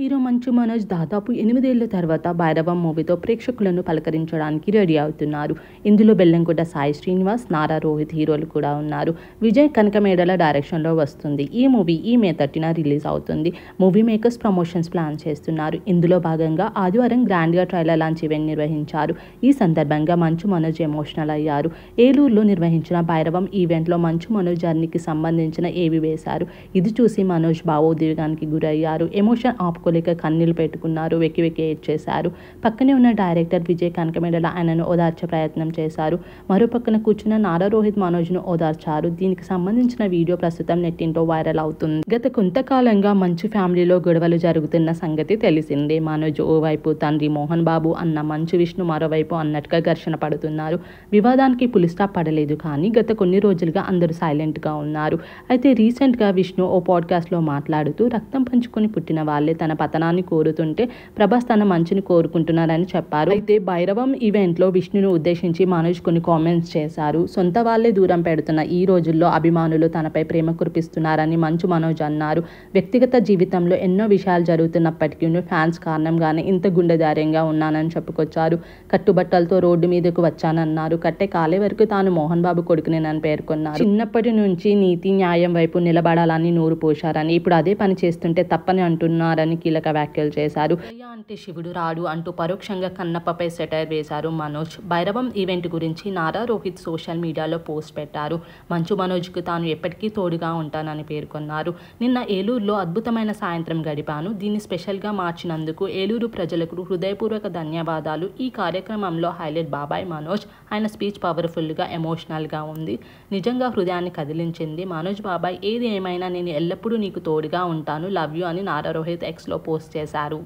Hero Manchu Manoj దాదాపు 8 ఏళ్ల తర్వాత భైరవం మూవీతో ప్రేక్షకులను పలకరించడానికి రెడీ అవుతున్నారు. ఇందులో బెల్లంకొండ సాయి శ్రీనివాస్, నారా రోహిత్ హీరోలు కూడా ఉన్నారు. విజయ్ కనకమేడల డైరెక్షన్లో వస్తుంది. ఈ మూవీ ఈ మే 30న రిలీజ్ అవుతుంది. మూవీ మేకర్స్ ప్రమోషన్స్ ప్లాన్ చేస్తున్నారు. ఇందులో భాగంగా ఆదివారం గ్రాండ్గా ట్రైలర్ లాంచ్ ఈవెంట్ నిర్వహించారు. ఈ సందర్భంగా మంచు మనోజ్ ఎమోషనల్ అయ్యారు. ఏలూరులో నిర్వహించిన భైరవం ఈవెంట్లో మంచు మనోజ్ జర్నీకి సంబంధించిన ఏవి వేశారు. ఇది చూసి మనోజ్ భావోద్వేగానికి గురయ్యారు. ఎమోషన్ ఆపుకోలేక కన్నీళ్లు పెట్టుకున్నారు. వెక్కి వెక్కి ఏడ్చేశారు. పక్కనే ఉన్న డైరెక్టర్ విజయ్ కనకమేడల ఆయనను ఓదార్చే ప్రయత్నం చేశారు. మరో పక్కన కూర్చున్న నారా రోహిత్ మనోజ్ను ఓదార్చారు. దీనికి సంబంధించిన వీడియో ప్రస్తుతం నెట్టింటో వైరల్ అవుతుంది. గత కొంతకాలంగా మంచు ఫ్యామిలీలో గొడవలు జరుగుతున్న సంగతి తెలిసిందే. మనోజ్ ఓవైపు తండ్రి మోహన్ బాబు అన్న మంచు విష్ణు మరోవైపు అన్నట్టుగా ఘర్షణ పడుతున్నారు. వివాదానికి పులి స్టాప్ పడలేదు కానీ గత కొన్ని రోజులుగా అందరూ సైలెంట్గా ఉన్నారు. అయితే రీసెంట్గా విష్ణు ఓ పాడ్కాస్ట్లో మాట్లాడుతూ రక్తం పంచుకొని పుట్టిన వాళ్ళే తన పతనాన్ని కోరుతుంటే ప్రభాస్ తన మంచిని కోరుకుంటున్నారని చెప్పారు. అయితే భైరవం ఈవెంట్లో విష్ణును ఉద్దేశించి మనోజ్ కొన్ని కామెంట్స్ చేశారు. సొంత వాళ్ళే దూరం పెడుతున్న ఈ రోజుల్లో అభిమానులు తనపై ప్రేమ కురిపిస్తున్నారని మంచు మనోజ్ అన్నారు. వ్యక్తిగత జీవితంలో ఎన్నో విషయాలు జరుగుతున్నప్పటికీ ఫ్యాన్స్ కారణంగానే ఇంత గుండెధార్యంగా ఉన్నానని చెప్పుకొచ్చారు. కట్టుబట్టలతో రోడ్డు మీదకు వచ్చానన్నారు. కట్టే కాలే వరకు తాను మోహన్ బాబు కొడుకునేనని పేర్కొన్నారు. చిన్నప్పటి నుంచి నీతి న్యాయం వైపు నిలబడాలని నూరు పోశారని, ఇప్పుడు అదే పని చేస్తుంటే తప్పని అంటున్నారని కీలక వ్యాఖ్యలు చేశారు. అయ్య అంటే శివుడు రాడు అంటూ పరోక్షంగా కన్నప్పపై సెటైర్ వేశారు మనోజ్. భైరవం ఈవెంట్ గురించి నారా రోహిత్ సోషల్ మీడియాలో పోస్ట్ పెట్టారు. మంచు మనోజ్కు తాను ఎప్పటికీ తోడుగా ఉంటానని పేర్కొన్నారు. నిన్న ఏలూరులో అద్భుతమైన సాయంత్రం గడిపాను. దీన్ని స్పెషల్గా మార్చినందుకు ఏలూరు ప్రజలకు హృదయపూర్వక ధన్యవాదాలు. ఈ కార్యక్రమంలో హైలైట్ బాబాయ్ మనోజ్. ఆయన స్పీచ్ పవర్ఫుల్గా ఎమోషనల్గా ఉంది. నిజంగా హృదయాన్ని కదిలించింది. మనోజ్ బాబాయ్ ఏది ఏమైనా నేను ఎల్లప్పుడూ నీకు తోడుగా ఉంటాను, లవ్ యూ అని నారా రోహిత్ ఎక్స్లో పోస్ట్ చేశారు.